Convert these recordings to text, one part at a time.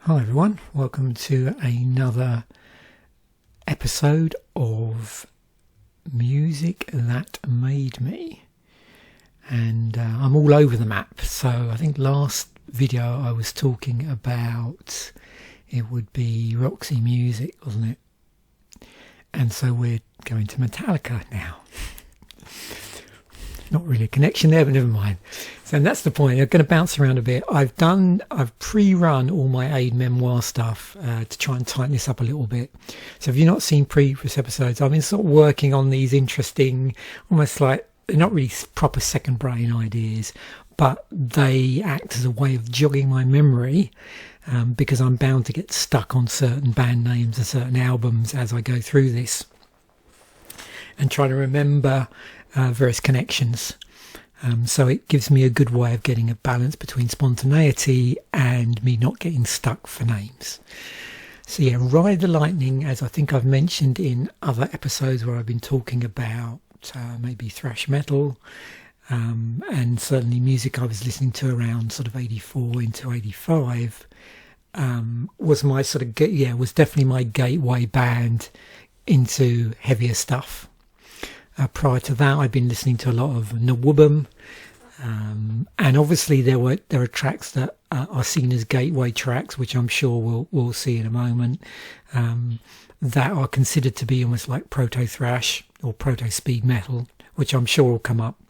Hi everyone, welcome to another episode of Music That Made Me. And I'm all over the map. So I think last video I was talking about, it would be Roxy music, wasn't it? And so we're going to Metallica now. Not really a connection there, but never mind. So that's the point. I'm going to bounce around a bit. I've pre-run all my aid memoir stuff to try and tighten this up a little bit. So if you've not seen previous episodes, I've been sort of working on these interesting, almost like, they're not really proper second brain ideas, but they act as a way of jogging my memory because I'm bound to get stuck on certain band names and certain albums as I go through this and try to remember various connections. So it gives me a good way of getting a balance between spontaneity and me not getting stuck for names. So yeah, Ride the Lightning, as I think I've mentioned in other episodes where I've been talking about maybe thrash metal, and certainly music I was listening to around sort of 84 into 85, was my sort of, was definitely my gateway band into heavier stuff. Prior to that, I'd been listening to a lot of Nawubum, and obviously there are tracks that are seen as gateway tracks, which I'm sure we'll see in a moment, that are considered to be almost like proto-thrash or proto-speed metal, which I'm sure will come up.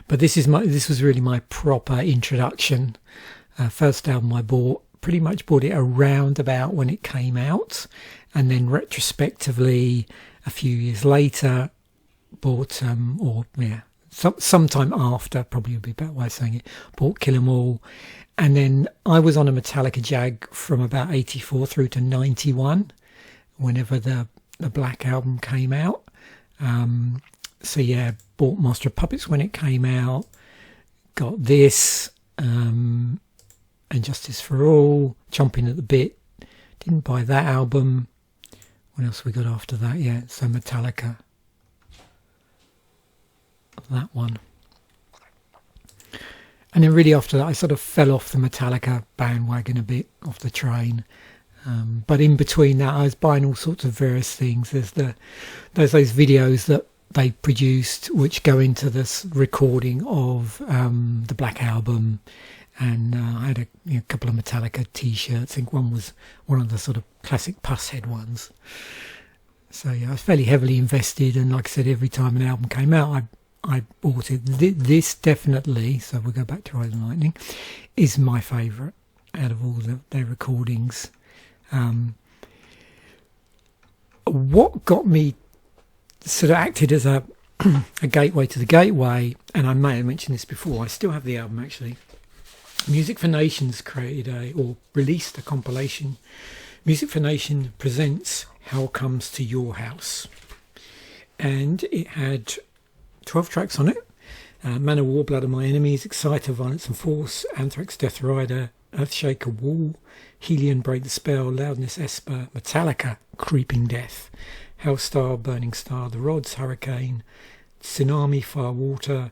But this was really my proper introduction. First album I pretty much bought it around about when it came out, and then retrospectively, a few years later, bought sometime after, probably would be a better way of saying it, bought Kill 'Em All. And then I was on a Metallica jag from about 84 through to 91, whenever the Black album came out. So yeah, bought Master of Puppets when it came out, got this, and Justice for All, chomping at the bit. Didn't buy that album. What else we got after that? Yeah, so Metallica. That one. And then really after that, I sort of fell off the Metallica bandwagon a bit, off the train. But in between that, I was buying all sorts of various things. There's those videos that they produced, which go into this recording of the Black album. And I had a couple of Metallica t-shirts. I think one was one of the sort of classic Pusshead ones. So yeah, I was fairly heavily invested, and like I said, every time an album came out, I bought it. This definitely, so we'll go back to Ride the Lightning, is my favourite out of all their recordings. What got me sort of acted as a gateway to the gateway, and I may have mentioned this before, I still have the album actually. Music for Nations released a compilation. Music for Nation presents Hell Comes to Your House, and it had 12 tracks on it. Man of War, Blood of My Enemies, Exciter, Violence and Force, Anthrax, Death Rider, Earthshaker, Wall, Helion, Break the Spell, Loudness, Esper, Metallica, Creeping Death, Hellstar, Burning Star, The Rods, Hurricane, Tsunami, Firewater,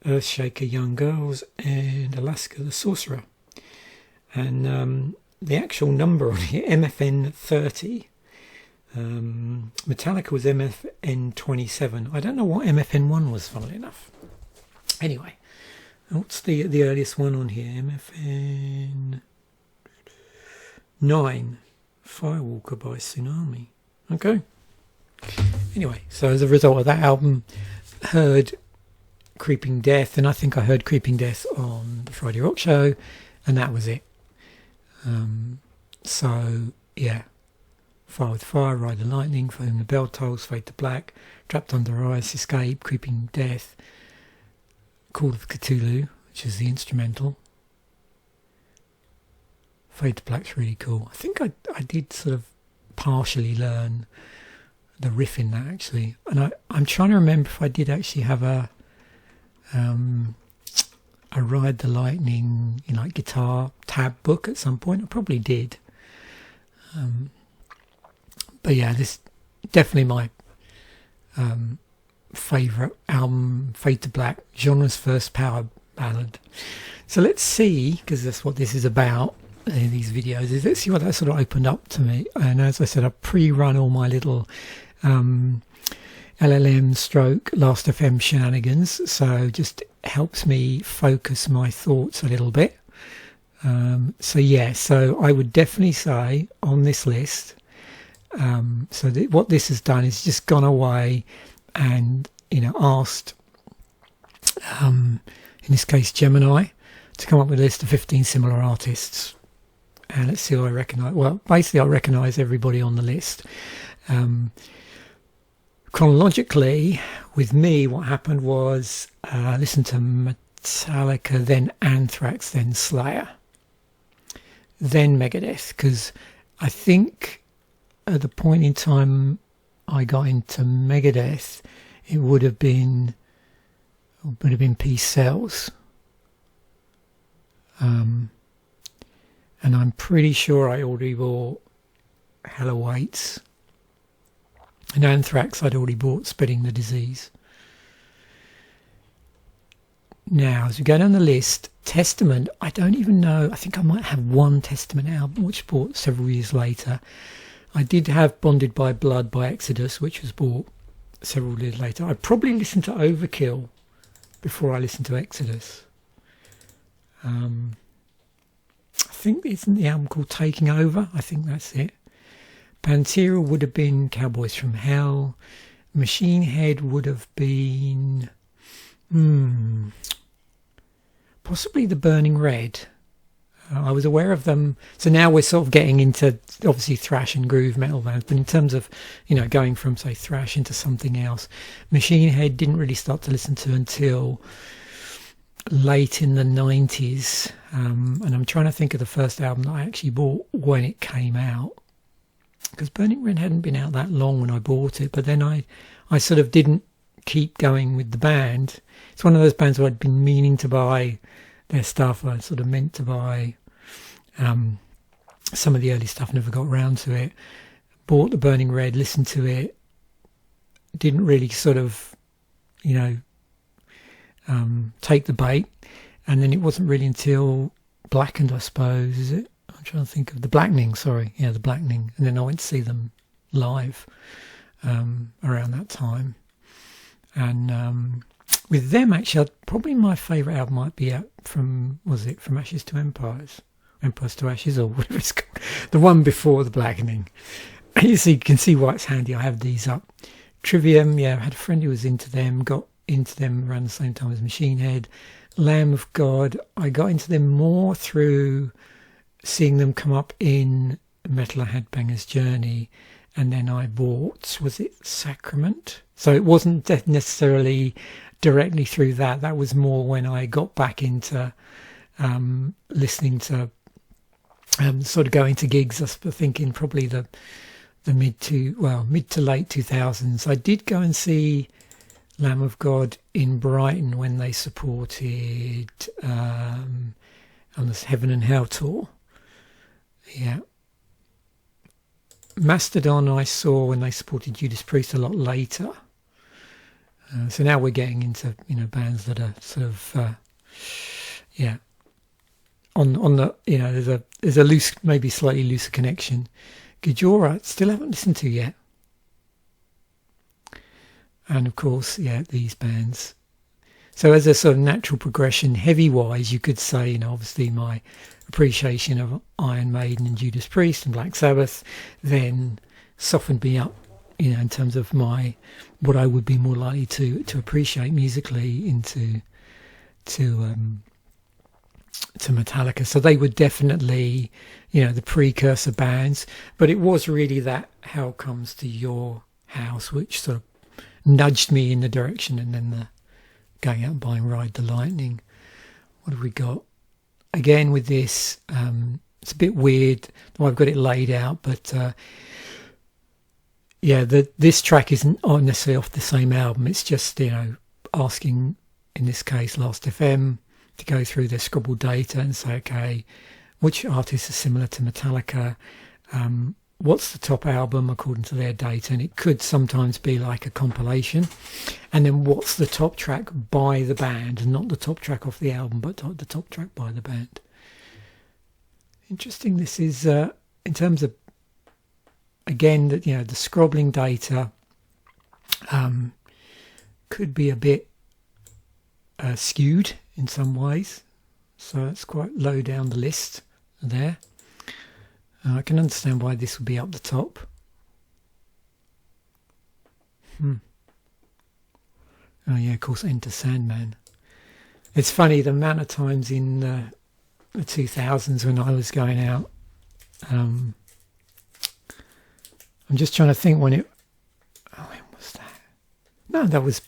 Earthshaker, Young Girls, and Alaska the Sorcerer. And the actual number on here, MFN 30. Metallica was MFN 27. I don't know what MFN 1 was, funnily enough. Anyway, what's the earliest one on here? MFN 9. Firewalker by Tsunami. Okay. Anyway, so as a result of that album, heard Creeping Death, and I think I heard Creeping Death on the Friday Rock Show, and that was it. So yeah, Fire with Fire, Ride the Lightning, For Whom the Bell Tolls, Fade to Black, Trapped Under Ice, Escape, Creeping Death, Call of Cthulhu, which is the instrumental. Fade to Black's really cool. I think I did sort of partially learn the riff in that actually, and I'm trying to remember if I did actually have a Ride the Lightning guitar tab book at some point. I probably did, but yeah, this definitely my favourite album, Fade to Black, genre's first power ballad. So let's see, because that's what this is about, these videos is let's see what that sort of opened up to me. And as I said, I pre-run all my little LLM stroke Last FM shenanigans, so just helps me focus my thoughts a little bit. So I would definitely say on this list, what this has done is just gone away and, asked, in this case, Gemini, to come up with a list of 15 similar artists. And let's see who I recognise. Well, basically, I recognise everybody on the list. Chronologically, with me, what happened was I listened to Metallica, then Anthrax, then Slayer, then Megadeth, because I think at the point in time I got into Megadeth, it would have been Peace Sells. And I'm pretty sure I already bought Hell Awaits. And Anthrax I'd already bought Spreading the Disease. Now, as we go down the list, Testament, I don't even know. I think I might have one Testament album, which I bought several years later. I did have Bonded by Blood by Exodus, which was bought several years later. I probably listened to Overkill before I listened to Exodus. I think isn't the album called Taking Over? I think that's it. Pantera would have been Cowboys from Hell. Machine Head would have been possibly The Burning Red. I was aware of them. So now we're sort of getting into obviously thrash and groove metal bands, but in terms of, going from say thrash into something else, Machine Head didn't really start to listen to until late in the 90s. And I'm trying to think of the first album that I actually bought when it came out, because Burning Red hadn't been out that long when I bought it, but then I sort of didn't keep going with the band. It's one of those bands where I'd been meaning to buy their stuff. I sort of meant to buy some of the early stuff, never got around to it. Bought the Burning Red, listened to it, didn't really sort of, take the bait. And then it wasn't really until Blackened, I suppose, is it? I'm trying to think of the Blackening, the Blackening. And then I went to see them live around that time. And with them, actually, probably my favourite album might be From Ashes to Empires to Ashes, or whatever it's called. The one before the Blackening. You can see why it's handy. I have these up. Trivium, I had a friend who was into them, got into them around the same time as Machine Head. Lamb of God, I got into them more through seeing them come up in Metal Headbanger's Journey, and then I bought, was it Sacrament? So it wasn't necessarily directly through that. That was more when I got back into listening to sort of going to gigs. I was thinking probably the mid to late 2000s. I did go and see Lamb of God in Brighton when they supported on this Heaven and Hell tour. Yeah. Mastodon I saw when they supported Judas Priest a lot later. So now we're getting into bands that are sort of on the there's a loose, maybe slightly looser connection. Gajora still haven't listened to yet. And of course, these bands. So as a sort of natural progression, heavy-wise, you could say, obviously my appreciation of Iron Maiden and Judas Priest and Black Sabbath then softened me up, in terms of what I would be more likely to appreciate musically into Metallica. So they were definitely, the precursor bands. But it was really that Hell Comes to Your House which sort of nudged me in the direction, and then the going out and buying Ride the Lightning. What have we got? Again with this, it's a bit weird. I've got it laid out, but this track isn't necessarily off the same album. It's just, asking, in this case, Last FM, to go through their scribbled data and say, okay, which artists are similar to Metallica? What's the top album according to their data? And it could sometimes be like a compilation. And then what's the top track by the band? Not the top track off the album, but the top track by the band. Interesting. This is in terms of, again, that, you know, the scrobbling data could be a bit skewed in some ways, so it's quite low down the list there. I can understand why this would be up the top. Oh yeah, of course, Enter Sandman. It's funny, the amount of times in the 2000s when I was going out, I'm just trying to think when it, oh, when was that? No, that would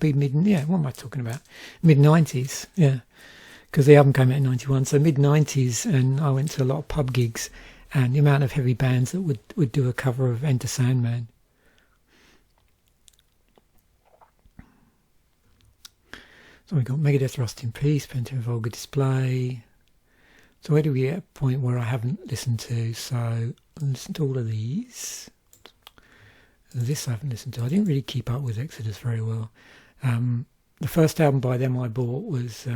be what am I talking about? Mid-90s, yeah. Because the album came out in 91, so mid-90s, and I went to a lot of pub gigs, and the amount of heavy bands that would do a cover of Enter Sandman. So we've got Megadeth, Rust in Peace, Pentagram, Vulgar Display. So where do we get a point where I haven't listened to? So I listened to all of these. This I haven't listened to. I didn't really keep up with Exodus very well. The first album by them I bought was,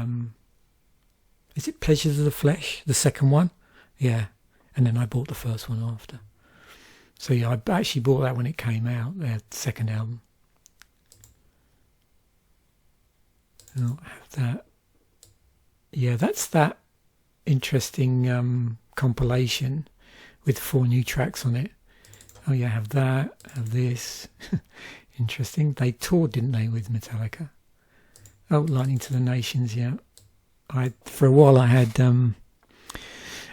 is it Pleasures of the Flesh? The second one? Yeah. And then I bought the first one after. So yeah, I actually bought that when it came out, their second album. I'll have that. Yeah, that's that interesting compilation with 4 new tracks on it. Oh yeah, have that, have this. Interesting. They toured, didn't they, with Metallica? Oh, Lightning to the Nations, yeah. For a while I had an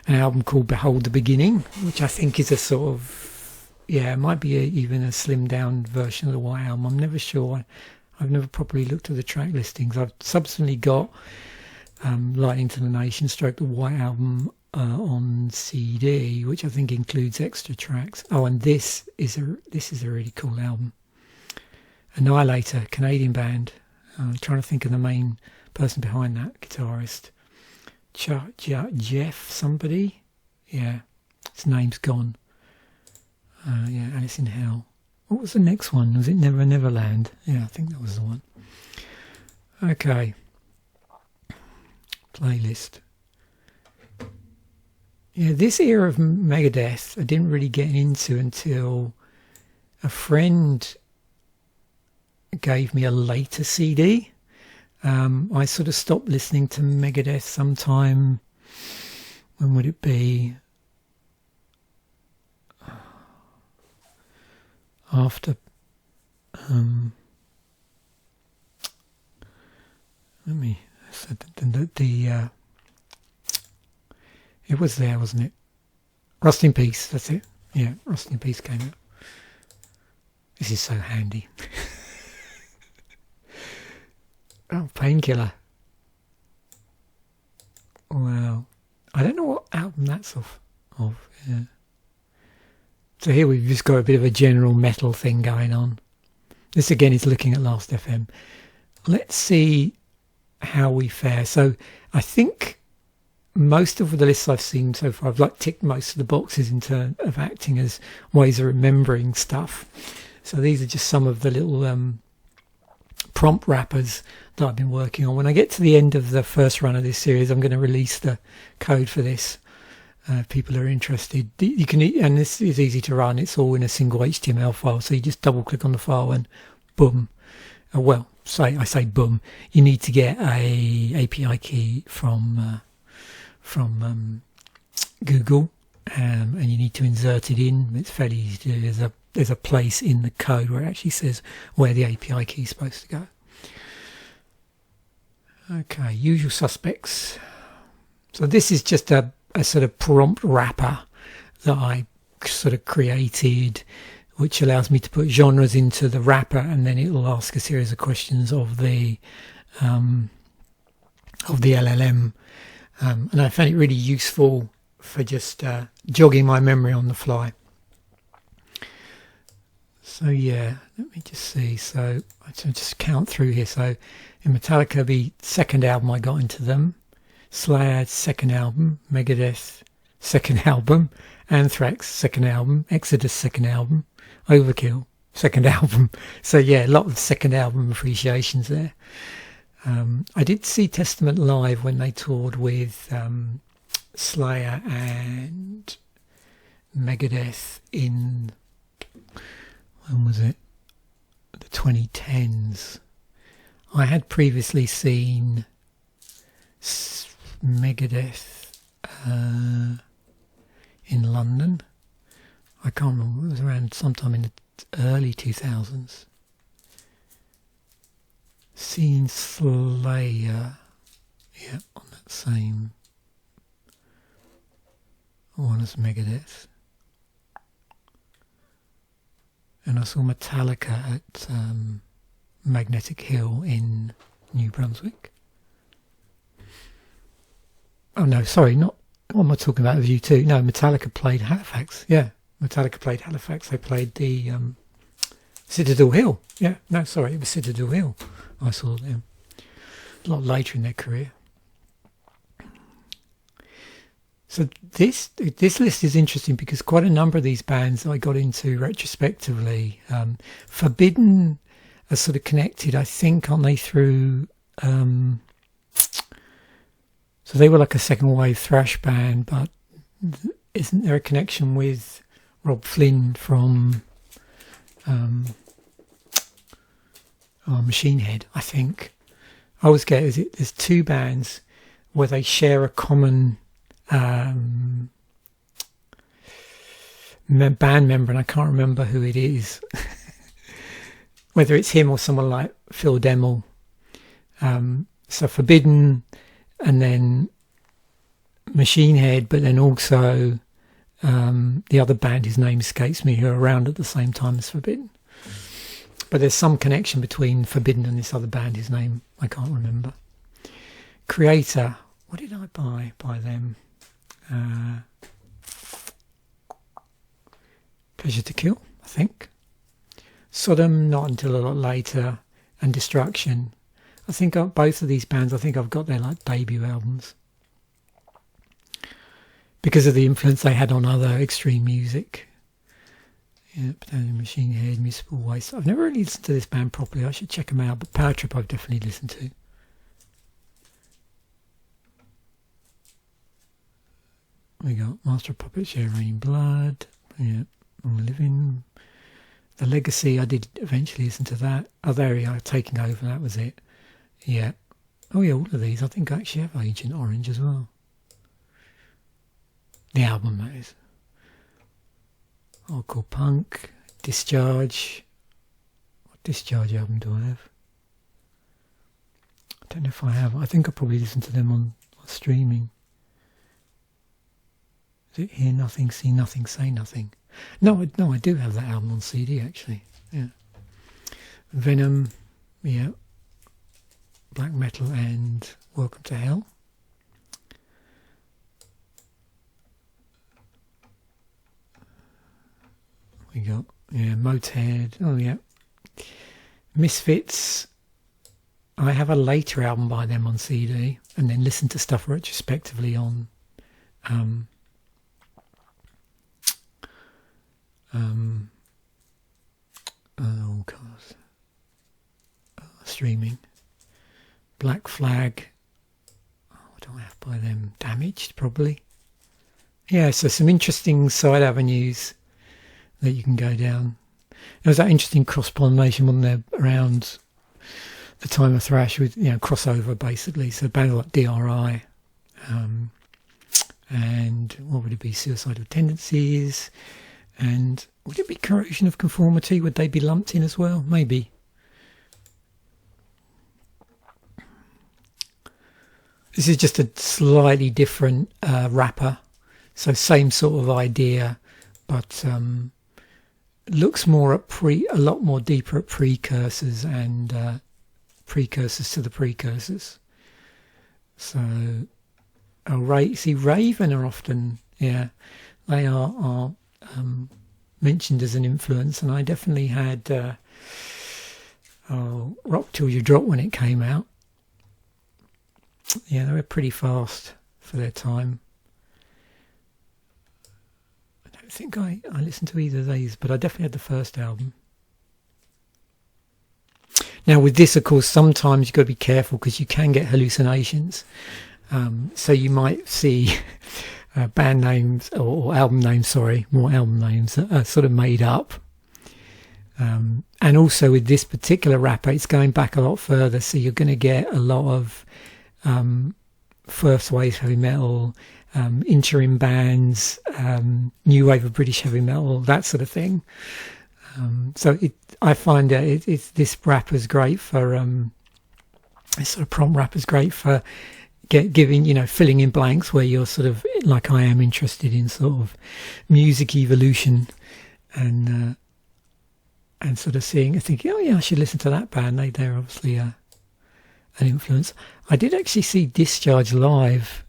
album called Behold the Beginning, which I think is a sort of, yeah, it might be even a slimmed down version of the White Album. I'm never sure. I've never properly looked at the track listings. I've subsequently got Lightning to the Nation stroke the White Album on CD, which I think includes extra tracks. Oh, and this is a really cool album. Annihilator, Canadian band. I'm trying to think of the main person behind that, guitarist. Jeff somebody? Yeah, his name's gone. Yeah, Alice in Hell. What was the next one? Was it Never Neverland? Yeah, I think that was the one. Okay. Playlist. Yeah, this era of Megadeth I didn't really get into until a friend gave me a later CD. I sort of stopped listening to Megadeth sometime, when would it be? After it was there, wasn't it? Rust in Peace, that's it. Yeah, Rust in Peace came out. This is so handy. Oh, Painkiller. Wow. I don't know what album that's off of. Yeah. So here we've just got a bit of a general metal thing going on. This again is looking at Last FM. Let's see how we fare. So I think most of the lists I've seen so far, I've like ticked most of the boxes in terms of acting as ways of remembering stuff. So these are just some of the little prompt wrappers that I've been working on. When I get to the end of the first run of this series, I'm going to release the code for this. If people are interested, you can, and this is easy to run. It's all in a single HTML file, so you just double click on the file and boom. I say boom. You need to get a API key from Google, and you need to insert it in. It's fairly easy to do. There's a place in the code where it actually says where the API key is supposed to go. Okay, usual suspects. So this is just a sort of prompt wrapper that I sort of created, which allows me to put genres into the wrapper, and then it will ask a series of questions of the LLM. And I found it really useful for just jogging my memory on the fly. So yeah, let me just see. So I just count through here. So in Metallica, the second album I got into them. Slayer, second album. Megadeth, second album. Anthrax, second album. Exodus, second album. Overkill, second album. So yeah, a lot of second album appreciations there. I did see Testament live when they toured with Slayer and Megadeth in, when was it? The 2010s. I had previously seen Megadeth in London. I can't remember, it was around sometime in the early 2000s. Seen Slayer, yeah, on that same one as Megadeth. And I saw Metallica at Magnetic Hill in New Brunswick. Oh no, sorry, not what am I talking about with you two? No, Metallica played Halifax. Yeah, Metallica played Halifax. They played the Citadel Hill. Yeah, no, sorry, it was Citadel Hill. I saw them a lot later in their career. So this list is interesting because quite a number of these bands I got into retrospectively. Forbidden are sort of connected, I think, aren't they, through... so they were like a second wave thrash band, but isn't there a connection with Rob Flynn from Machine Head, I think? I always get it. There's two bands where they share a common band member, and I can't remember who it is. Whether it's him or someone like Phil Demmel. So Forbidden, and then Machine Head, but then also the other band, his name escapes me, who are around at the same time as Forbidden. But there's some connection between Forbidden and this other band, his name I can't remember. Creator, what did I buy by them? Pleasure to Kill, I think. Sodom, not until a lot later, and Destruction. I think both of these bands, I think I've got their like debut albums because of the influence they had on other extreme music. Yeah, Machine Head, Municipal Waste. I've never really listened to this band properly. I should check them out. But Power Trip I've definitely listened to. We got Master of Puppets, Yeah, Rain Blood. Yeah, I'm Living. The Legacy, I did eventually listen to that. Oh, there we are, Taking Over, that was it. Yeah. Oh yeah, all of these. I think I actually have Agent Orange as well. The album, that is. Hardcore Punk, Discharge. What Discharge album do I have? I don't know if I have. I think I probably listened to them on streaming. Is it Hear Nothing, See Nothing, Say Nothing? No, I do have that album on CD actually. Yeah. Venom, yeah. Black Metal and Welcome to Hell. We got, yeah, Motorhead. Oh yeah. Misfits. I have a later album by them on CD, and then listen to stuff retrospectively on oh god, streaming. Black Flag. Oh, what do I have by them? Damaged, probably. Yeah, so some interesting side avenues that you can go down. There was that interesting cross-pollination, wasn't there, around the time of thrash with, you know, crossover basically. So bands like DRI, and what would it be? Suicidal Tendencies, and would it be Corrosion of Conformity? Would they be lumped in as well? Maybe. This is just a slightly different wrapper, so same sort of idea, but looks more at a lot more deeper at precursors and precursors to the precursors. So, see, Raven are often, yeah, they are mentioned as an influence, and I definitely had Rock Till You Drop when it came out. Yeah, they were pretty fast for their time. I don't think I listened to either of these, but I definitely had the first album. Now with this, of course, sometimes you've got to be careful because you can get hallucinations. So you might see band names or album names, sorry, more album names that are sort of made up. And also with this particular rapper, it's going back a lot further, so you're going to get a lot of first wave heavy metal, interim bands, new wave of British heavy metal, that sort of thing. So I find that this rapper's great for this sort of prompt rapper's great for giving, filling in blanks where you're sort of, like I am, interested in sort of music evolution and sort of thinking, oh yeah, I should listen to that band. They're obviously an influence. I did actually see Discharge live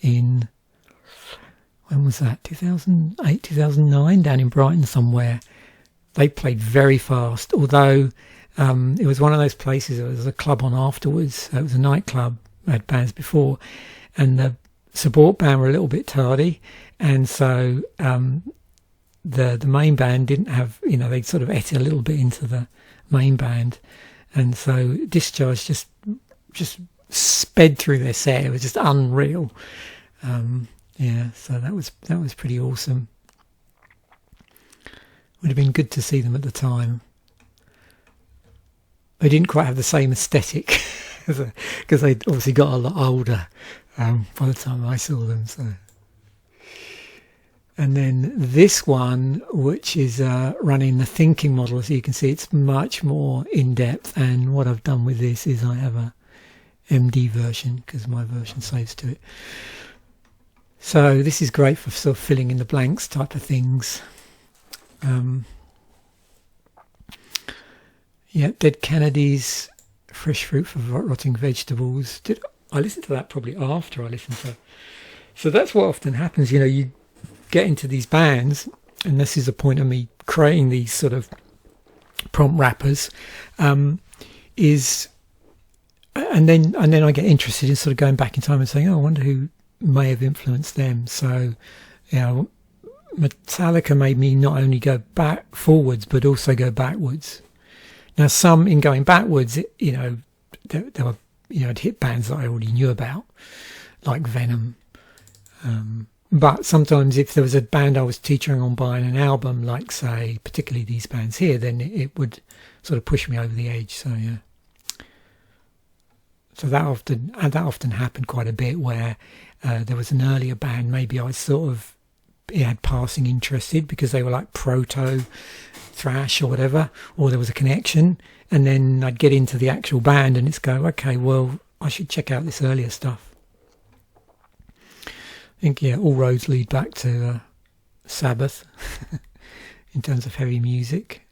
in, when was that? 2008, 2009, down in Brighton somewhere. They played very fast, although it was one of those places. It was a club on afterwards. It was a nightclub. I had bands before, and the support band were a little bit tardy, and so the main band didn't have, they sort of ate a little bit into the main band, and so Discharge just sped through their set. It was just unreal. So that was pretty awesome. Would have been good to see them at the time. They didn't quite have the same aesthetic because they obviously got a lot older by the time I saw them. So, and then this one, which is running the thinking model, as you can see, it's much more in depth. And what I've done with this is I have a MD version because my version saves to it. So this is great for sort of filling in the blanks type of things. Dead Kennedys, Fresh Fruit for Rotting Vegetables. I listened to that probably after I listened to. So that's what often happens. You get into these bands, and this is the point of me creating these sort of prompt rappers. And then I get interested in sort of going back in time and saying, oh, I wonder who may have influenced them. So, Metallica made me not only go back forwards but also go backwards. Now, some in going backwards, there were, I'd hit bands that I already knew about, like Venom. But sometimes if there was a band I was teetering on buying an album, like, say, particularly these bands here, then it would sort of push me over the edge. So, yeah. So that often happened quite a bit, where there was an earlier band, maybe I sort of had passing interested because they were like proto thrash or whatever, or there was a connection, and then I'd get into the actual band and it's go, okay, well, I should check out this earlier stuff. I think, all roads lead back to Sabbath in terms of heavy music.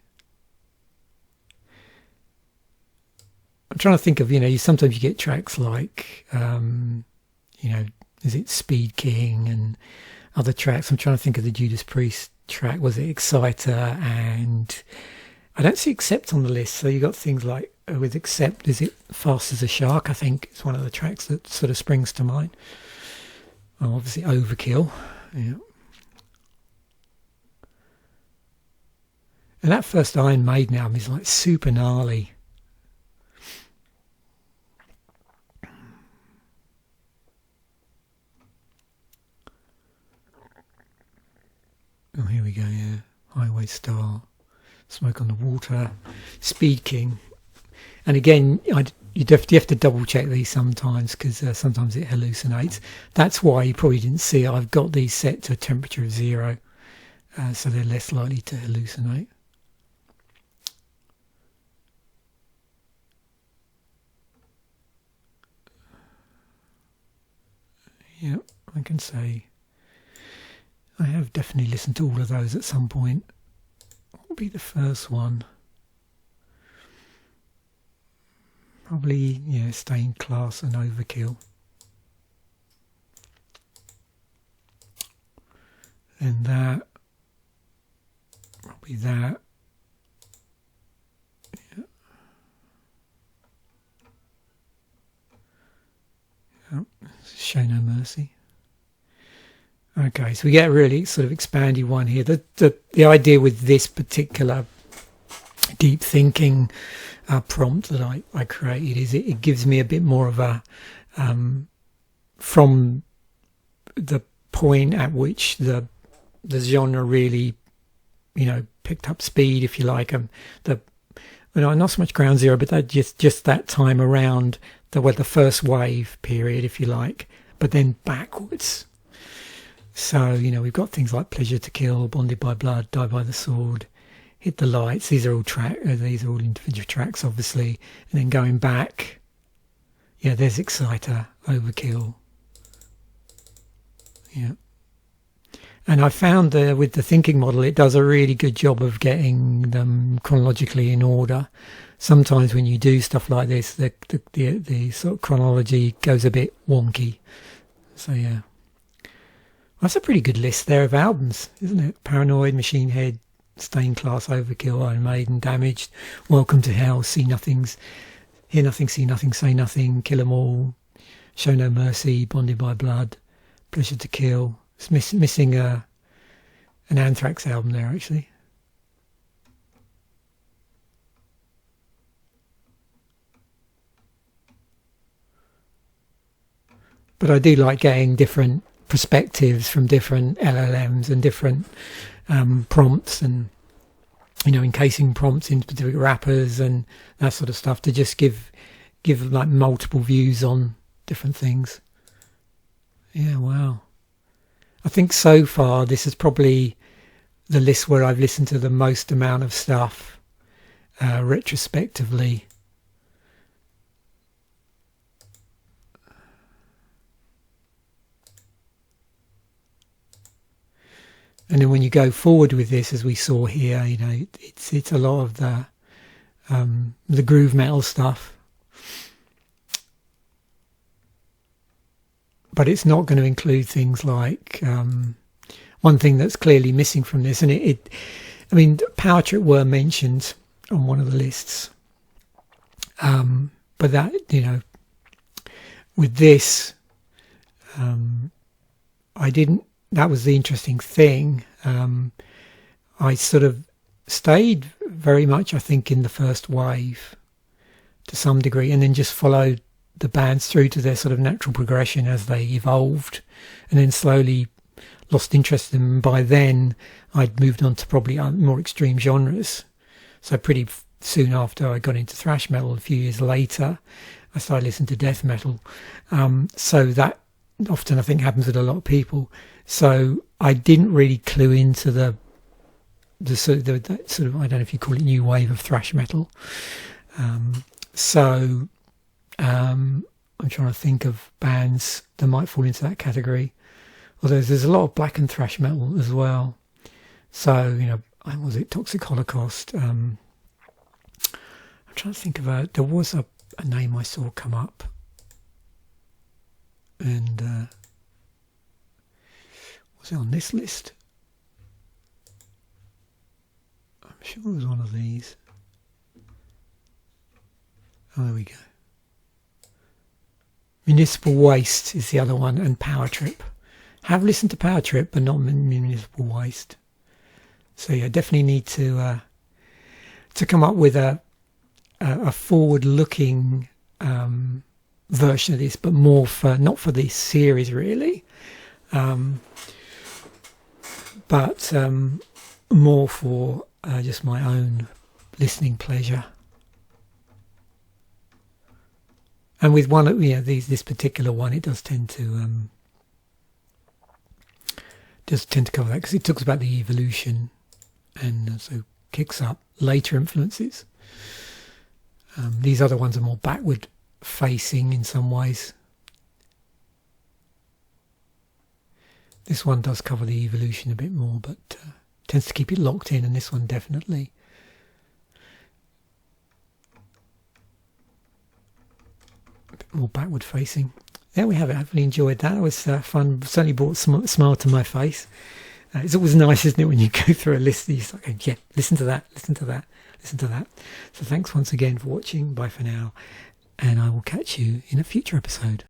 I'm trying to think of, sometimes you get tracks like, is it Speed King and other tracks? I'm trying to think of the Judas Priest track. Was it Exciter? And I don't see Accept on the list. So you got things like with Accept, is it Fast as a Shark? I think it's one of the tracks that sort of springs to mind. Oh, obviously Overkill. Yeah. And that first Iron Maiden album is like super gnarly. Oh, here we go, yeah. Highway Star, Smoke on the Water, Speed King. And again, you have to double check these sometimes because sometimes it hallucinates. That's why you probably didn't see it. I've got these set to a temperature of 0, so they're less likely to hallucinate. Yeah, I can say I have definitely listened to all of those at some point. What would be the first one? Probably, Stained Class and Overkill. And that. Probably that. Yeah. Oh, Show No Mercy. Okay, so we get a really sort of expanded one here. The idea with this particular deep thinking prompt that I created is it gives me a bit more of a from the point at which the genre really, picked up speed, if you like. Not so much ground zero, but that just that time around the first wave period, if you like, but then backwards. So, we've got things like Pleasure to Kill, Bonded by Blood, Die by the Sword, Hit the Lights. These are all individual tracks, obviously. And then going back, there's Exciter, Overkill. Yeah. And I found with the thinking model, it does a really good job of getting them chronologically in order. Sometimes when you do stuff like this, the sort of chronology goes a bit wonky. So yeah, that's a pretty good list there of albums, isn't it? Paranoid, Machine Head, Stained Class, Overkill, Iron Maiden, Damaged, Welcome to Hell, See Nothings, Hear Nothing, See Nothing, Say Nothing, Kill 'Em All, Show No Mercy, Bonded by Blood, Pleasure to Kill. It's missing an Anthrax album there, actually. But I do like getting different perspectives from different LLMs and different prompts, and encasing prompts in specific rappers and that sort of stuff, to just give like multiple views on different things. Yeah, wow. I think so far this is probably the list where I've listened to the most amount of stuff retrospectively. And then when you go forward with this, as we saw here, it's a lot of the groove metal stuff. But it's not going to include things like one thing that's clearly missing from this, and Power Trip were mentioned on one of the lists, but that with this, I didn't. That was the interesting thing. I sort of stayed very much, I think, in the first wave to some degree, and then just followed the bands through to their sort of natural progression as they evolved, and then slowly lost interest in them. By then I'd moved on to probably more extreme genres, so pretty soon after I got into thrash metal, a few years later I started listening to death metal. So that often I think happens with a lot of people. So I didn't really clue into the sort of, I don't know if you call it new wave of thrash metal. I'm trying to think of bands that might fall into that category. Although there's a lot of black and thrash metal as well. So, was it Toxic Holocaust? I'm trying to think of there was a name I saw come up. And was it on this list? I'm sure it was one of these. Oh, there we go. Municipal Waste is the other one, and Power Trip. Have listened to Power Trip, but not Municipal Waste. So yeah, definitely need to come up with a forward-looking version of this, but not for this series really, but more for just my own listening pleasure. And with one of this particular one, it does tend to cover that, because it talks about the evolution, and so kicks up later influences. These other ones are more backward facing in some ways. This one does cover the evolution a bit more, but tends to keep it locked in, and this one definitely. A bit more backward facing. There we have it. I hopefully enjoyed that. It was fun. Certainly brought a smile to my face. It's always nice, isn't it, when you go through a list, you're like, yeah, listen to that, listen to that, listen to that. So thanks once again for watching. Bye for now. And I will catch you in a future episode.